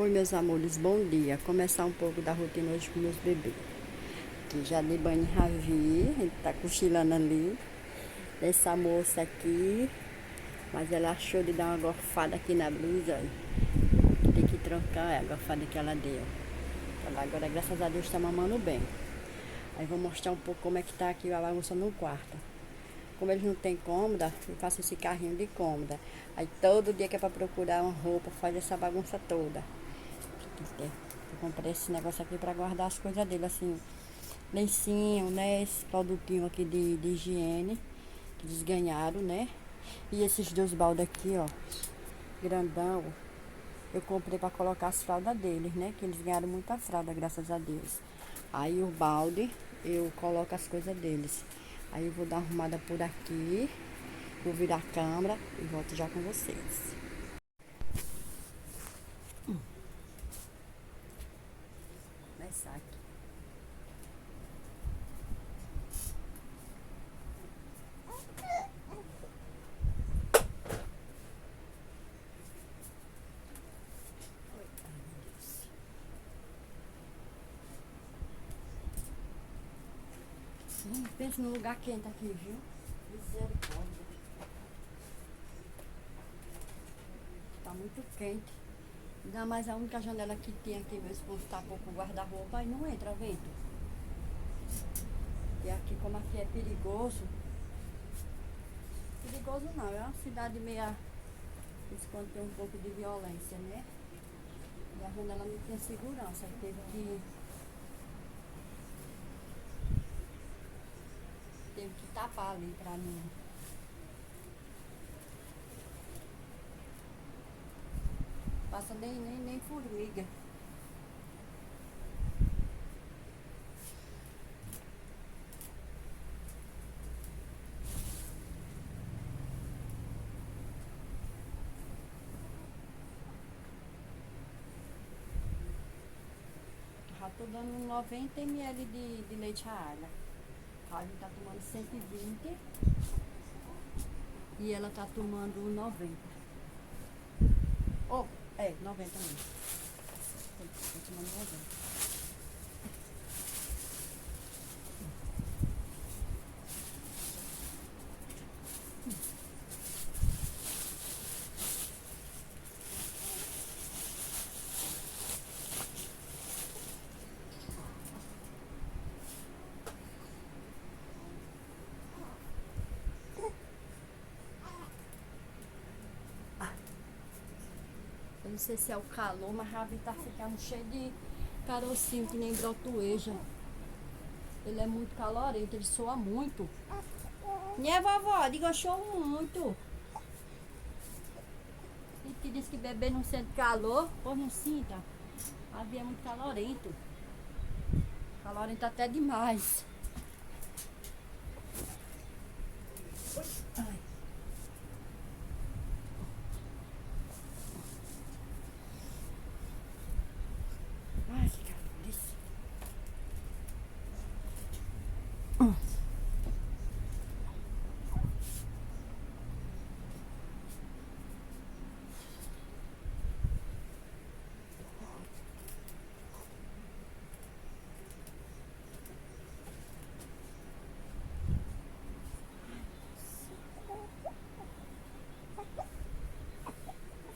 Oi, meus amores, bom dia. Começar um pouco da rotina hoje com meus bebês. Que já dei banho em Ravi, ele tá cochilando ali. Essa moça aqui, mas ela achou de dar uma gorfada aqui na blusa. Ó. Tem que trocar a gorfada que ela deu. Ela agora, graças a Deus, tá mamando bem. Aí vou mostrar um pouco como é que tá aqui a bagunça no quarto. Como eles não têm cômoda, eu faço esse carrinho de cômoda. Aí todo dia que é pra procurar uma roupa, faz essa bagunça toda. Eu comprei esse negócio aqui pra guardar as coisas dele, assim, lencinho, né? Esse produtinho aqui de higiene, que eles ganharam, né? E esses dois baldes aqui, ó, grandão, eu comprei pra colocar as fraldas deles, né? Que eles ganharam muita fralda, graças a Deus. Aí o balde, eu coloco as coisas deles. Aí eu vou dar uma arrumada por aqui, vou virar a câmera e volto já com vocês. Começar aqui. Pensa num lugar quente aqui, viu? Misericórdia. Tá muito quente. Ainda mais a única janela que tem aqui, meu esposo tapou com o guarda-roupa e não entra vento. E aqui, como aqui é perigoso. Perigoso não, é uma cidade meia. Quando tem um pouco de violência, né? E a janela não tinha segurança. Teve que tapar ali pra mim. Passa nem formiga. Já tô dando 90 ml de leite a alha. A Ravi tá tomando 120 e ela tá tomando 90. Oh, 90 mesmo. Tô tomando 90. Eu não sei se é o calor, mas a Ravi tá ficando cheio de carocinho, que nem brotoeja. Ele é muito calorento, ele soa muito. Né, vovó? Diga, eu sou muito. E que diz que bebê não sente calor, pois não sinta. A Ravi é muito calorento. Calorento até demais. Ai. Ai, que calor.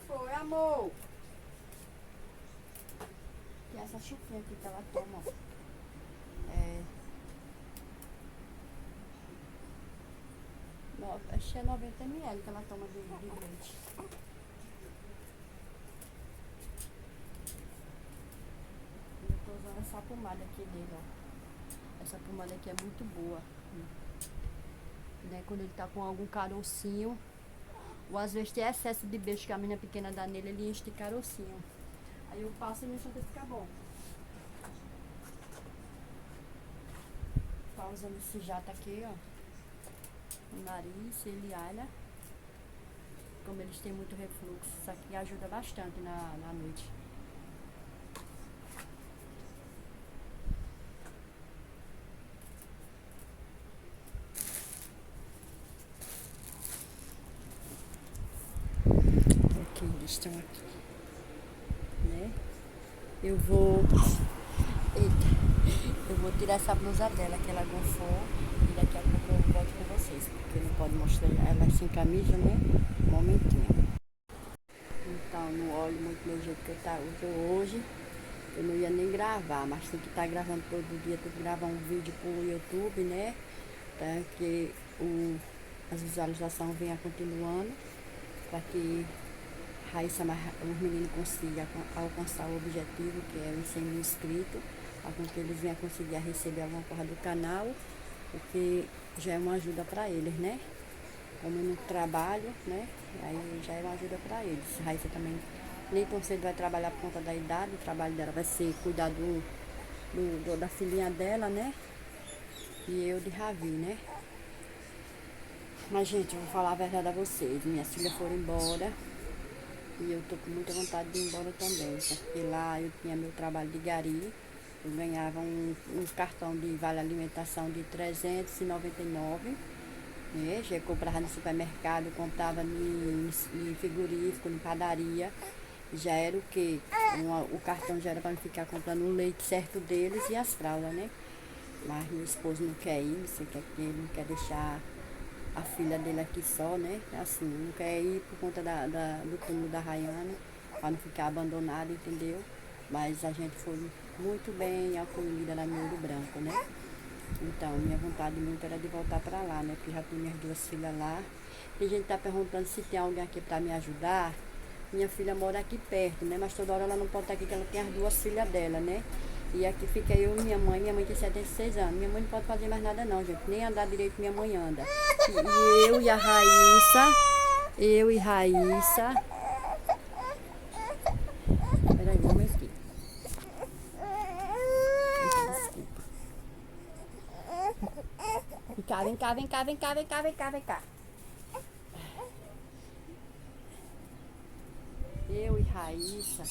Foi, amor. E essa chupinha aqui que ela toma, ó. Acho que é 90 ml que ela toma de leite. Eu tô usando essa pomada aqui dele, ó. Essa pomada aqui é muito boa. Né? Quando ele tá com algum carocinho, ou às vezes tem excesso de beijo que a menina pequena dá nele, ele enche de carocinho. Aí eu passo e meu chão fica bom. Tá usando esse jato aqui, ó. No nariz, cilialha. Como eles têm muito refluxo, isso aqui ajuda bastante na noite. Ok, eles estão aqui, né? Eu vou. Eita, eu vou tirar essa blusa dela que ela gofou e daqui a pouco eu volto com vocês, porque não pode mostrar ela sem camisa, né? Um momentinho. Então, não olho muito meu jeito que eu tô hoje. Eu não ia nem gravar, mas tem que estar gravando todo dia, tem que gravar um vídeo pro YouTube, né? Para que as visualizações venham continuando, para que Raíssa, os meninos consigam alcançar o objetivo, que é os 100 mil inscritos, para que eles venham conseguir receber alguma coisa do canal, porque já é uma ajuda para eles, né? Como eu não trabalho, né? Aí já é uma ajuda para eles. Raíssa também nem tão cedo vai trabalhar por conta da idade, o trabalho dela vai ser cuidar da filhinha dela, né? E eu de Ravi, né? Mas, gente, eu vou falar a verdade a vocês. Minhas filhas foram embora e eu tô com muita vontade de ir embora também, porque lá eu tinha meu trabalho de gari, eu ganhava um cartão de vale alimentação de 399, né? Já comprava no supermercado, comprava em frigorífico, em padaria. Já era o quê? O cartão já era para ficar comprando o leite certo deles e as fraldas, né? Mas meu esposo não quer ir, ele não quer deixar a filha dele aqui só, né? Assim, não quer ir por conta do túmulo da Rayana, para não ficar abandonada, entendeu? Mas a gente foi muito bem acolhida lá no Ouro Branco, né? Então, minha vontade muito era de voltar para lá, né? Porque já tenho minhas duas filhas lá. Tem gente que tá perguntando se tem alguém aqui para me ajudar. Minha filha mora aqui perto, né? Mas toda hora ela não pode estar aqui, porque ela tem as duas filhas dela, né? E aqui fica eu e minha mãe tem 76 anos. Minha mãe não pode fazer mais nada não, gente. Nem andar direito minha mãe anda. E eu e a Raíssa, eu e Raíssa. Peraí, um momentinho. Desculpa. Vem cá, vem cá, vem cá, vem cá, vem cá, vem cá, vem cá. Eu e Raíssa,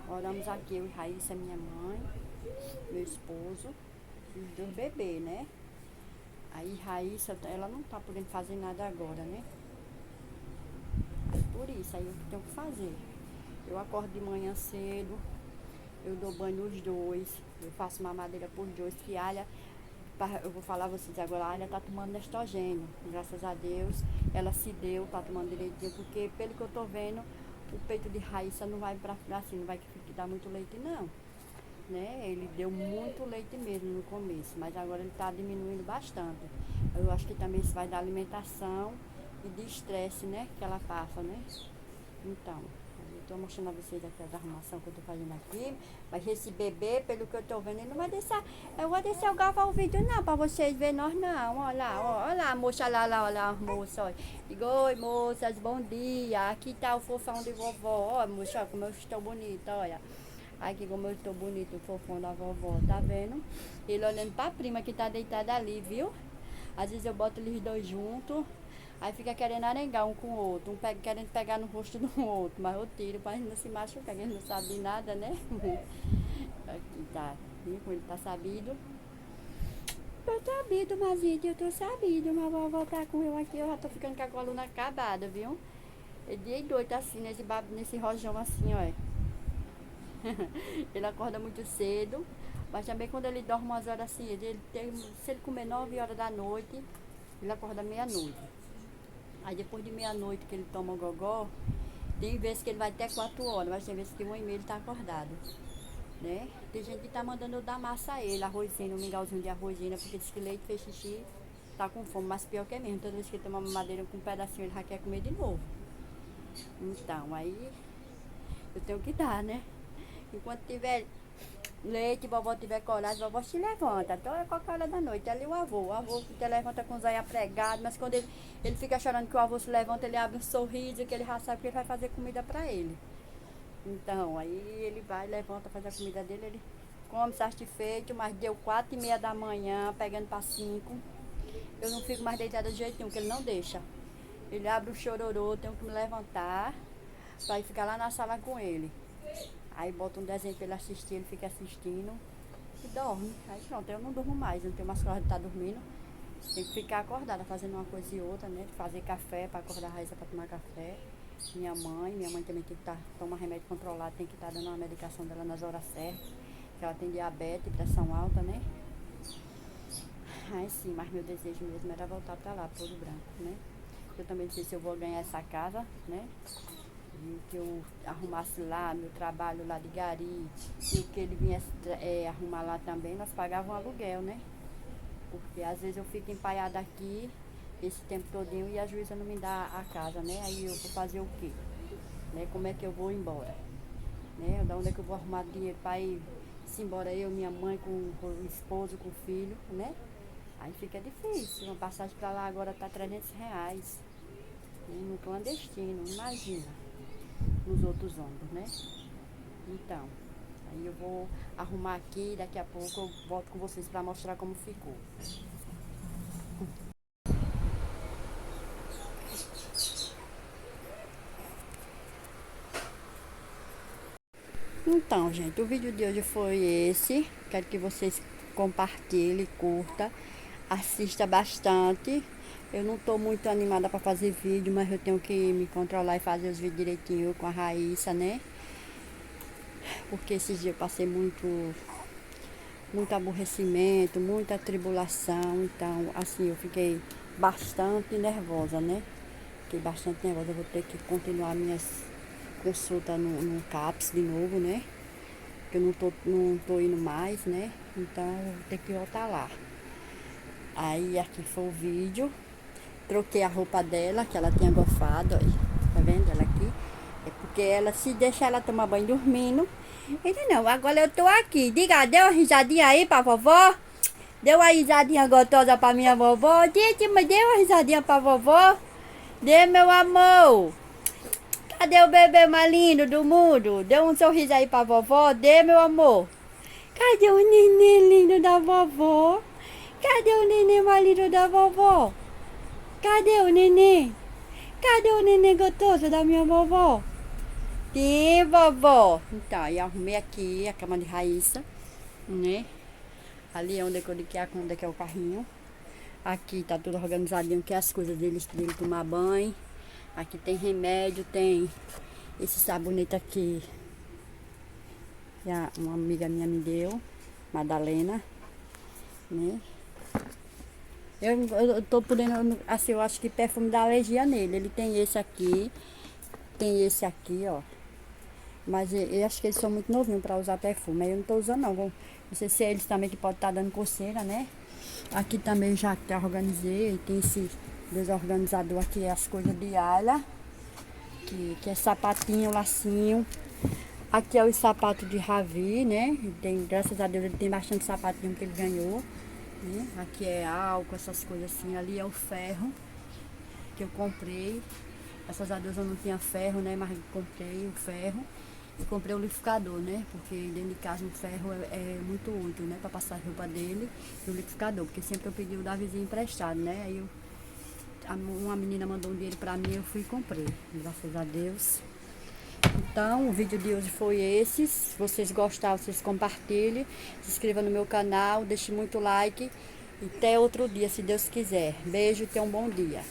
moramos aqui, eu e Raíssa, minha mãe, meu esposo e os dois bebês, né? Aí Raíssa, ela não tá podendo fazer nada agora, né? Aí por isso, aí eu tenho que fazer. Eu acordo de manhã cedo, eu dou banho nos dois, eu faço mamadeira por dois, que a Alha, eu vou falar a vocês agora, a Alha tá tomando nestrogênio, graças a Deus, ela se deu, tá tomando direitinho, porque pelo que eu tô vendo, o peito de Raíssa não vai pra assim, não vai dar muito leite não, né? Ele deu muito leite mesmo no começo, mas agora ele tá diminuindo bastante. Eu acho que também isso vai da alimentação e de estresse, né? Que ela passa, né? Então, eu tô mostrando a vocês aqui as arrumações que eu tô fazendo aqui. Mas esse bebê, pelo que eu tô vendo, ele não vai deixar. Eu vou deixar eu gravar o vídeo não, pra vocês verem nós não. Olha lá, ó, olha lá a moça lá, olha lá, a moça, olha. Digo, oi moças, bom dia. Aqui tá o fofão de vovó. Olha, moça, olha como eu estou bonita, olha. Aqui como eu estou bonito, o fofão da vovó, tá vendo? Ele olhando pra prima que tá deitada ali, viu? Às vezes eu boto eles dois juntos. Aí fica querendo arengar um com o outro, querendo pegar no rosto do outro, mas eu tiro pra gente não se machucar, que a gente não sabe de nada, né? Aqui tá, viu? Ele tá sabido. Eu tô sabido, Mazito, eu tô sabido, mas vou voltar com eu aqui, eu já tô ficando com a coluna acabada, viu? Ele dia doido assim, nesse rojão assim, ó. Ele acorda muito cedo, mas também quando ele dorme umas horas assim, se ele comer 9 horas da noite, ele acorda meia-noite. Aí depois de meia-noite que ele toma o gogó, tem vezes que ele vai até 4 horas, mas tem vezes que 1h30 ele tá acordado, né? Tem gente que tá mandando eu dar massa a ele, arrozinho, um mingauzinho de arrozinho, porque diz que leite fez xixi, tá com fome, mas pior que é mesmo, toda vez que ele toma mamadeira com um pedacinho ele já quer comer de novo. Então, aí eu tenho que dar, né? Enquanto tiver leite, vovó tiver coragem, vovó se levanta. Então é qualquer hora da noite. Ali o avô se levanta com os olhos pregados, mas quando ele fica chorando que o avô se levanta, ele abre um sorriso, que ele já sabe que ele vai fazer comida pra ele. Então, aí ele vai, levanta, faz a comida dele, ele come satisfeito, mas deu 4h30 da manhã, pegando pra 5. Eu não fico mais deitada de jeito nenhum, que ele não deixa. Ele abre o chororô, eu tenho que me levantar pra ir ficar lá na sala com ele. Aí bota um desenho pra ele assistir, ele fica assistindo e dorme. Aí pronto, eu não durmo mais, eu não tenho mais coragem de estar dormindo. Tem que ficar acordada, fazendo uma coisa e outra, né? Fazer café pra acordar a Raíssa pra tomar café. minha mãe também tem que tomar remédio controlado, tem que estar dando a medicação dela nas horas certas, que ela tem diabetes, pressão alta, né? Ai sim, mas meu desejo mesmo era voltar pra lá, Ouro Branco, né? Eu também não sei se eu vou ganhar essa casa, né? E que eu arrumasse lá, meu trabalho lá de gari, e o que ele viesse arrumar lá também, nós pagávamos aluguel, né? Porque às vezes eu fico empaiada aqui esse tempo todinho e a juíza não me dá a casa, né? Aí eu vou fazer o quê? Né? Como é que eu vou embora? Né? Da onde é que eu vou arrumar dinheiro para ir se embora eu, minha mãe, com o esposo, com o filho, né? Aí fica difícil. Uma passagem para lá agora tá R$ 300. No clandestino, imagina. Nos outros ônibus, né? Então, aí eu vou arrumar aqui, daqui a pouco eu volto com vocês para mostrar como ficou. Então, gente, o vídeo de hoje foi esse. Quero que vocês compartilhem, curta, assista bastante. Eu não tô muito animada para fazer vídeo, mas eu tenho que me controlar e fazer os vídeos direitinho com a Raíssa, né? Porque esses dias eu passei muito aborrecimento, muita tribulação. Então, assim, eu fiquei bastante nervosa, né? Fiquei bastante nervosa. Eu vou ter que continuar minhas consultas no CAPS de novo, né? Porque eu não tô indo mais, né? Então, eu vou ter que voltar lá. Aí, aqui foi o vídeo. Troquei a roupa dela, que ela tinha gofado, ó. Tá vendo ela aqui? É porque ela, se deixar ela tomar banho dormindo. Ele não, agora eu tô aqui. Diga, deu uma risadinha aí pra vovó? Deu uma risadinha gostosa pra minha vovó? Gente, mas deu uma risadinha pra vovó? Dê, meu amor. Cadê o bebê mais lindo do mundo? Dê um sorriso aí pra vovó. Dê, meu amor. Cadê o neném lindo da vovó? Cadê o neném mais lindo da vovó? Cadê o neném? Cadê o neném gostoso da minha vovó? Sim, vovó. Então, aí arrumei aqui a cama de Raíssa, né? Ali é onde é que é o carrinho. Aqui tá tudo organizadinho, que é as coisas dele tomar banho. Aqui tem remédio, tem esse sabonete aqui. Que uma amiga minha me deu, Madalena, né? Eu tô podendo, assim, eu acho que perfume dá alergia nele. Ele tem esse aqui ó. Mas eu acho que eles são muito novinhos para usar perfume. Aí eu não tô usando não. Não sei se é eles também que pode estar dando coceira, né? Aqui também já organizei. Tem esse desorganizador aqui, as coisas de Ayla. Que é sapatinho, lacinho. Aqui é o sapato de Ravi, né? Tem, graças a Deus ele tem bastante sapatinho que ele ganhou. Né? Aqui é álcool, essas coisas assim. Ali é o ferro que eu comprei. Graças a Deus eu não tinha ferro, né? Mas comprei o ferro. E comprei o liquidificador, né? Porque dentro de casa o ferro é muito útil, né? Pra passar a roupa dele e o liquidificador. Porque sempre eu pedi o da vizinha emprestado, né? Aí uma menina mandou um dinheiro pra mim e eu fui e comprei. Graças a Deus. Então, o vídeo de hoje foi esse. Se vocês gostaram, vocês compartilhem. Se inscreva no meu canal, deixe muito like. E até outro dia, se Deus quiser. Beijo e tenha um bom dia.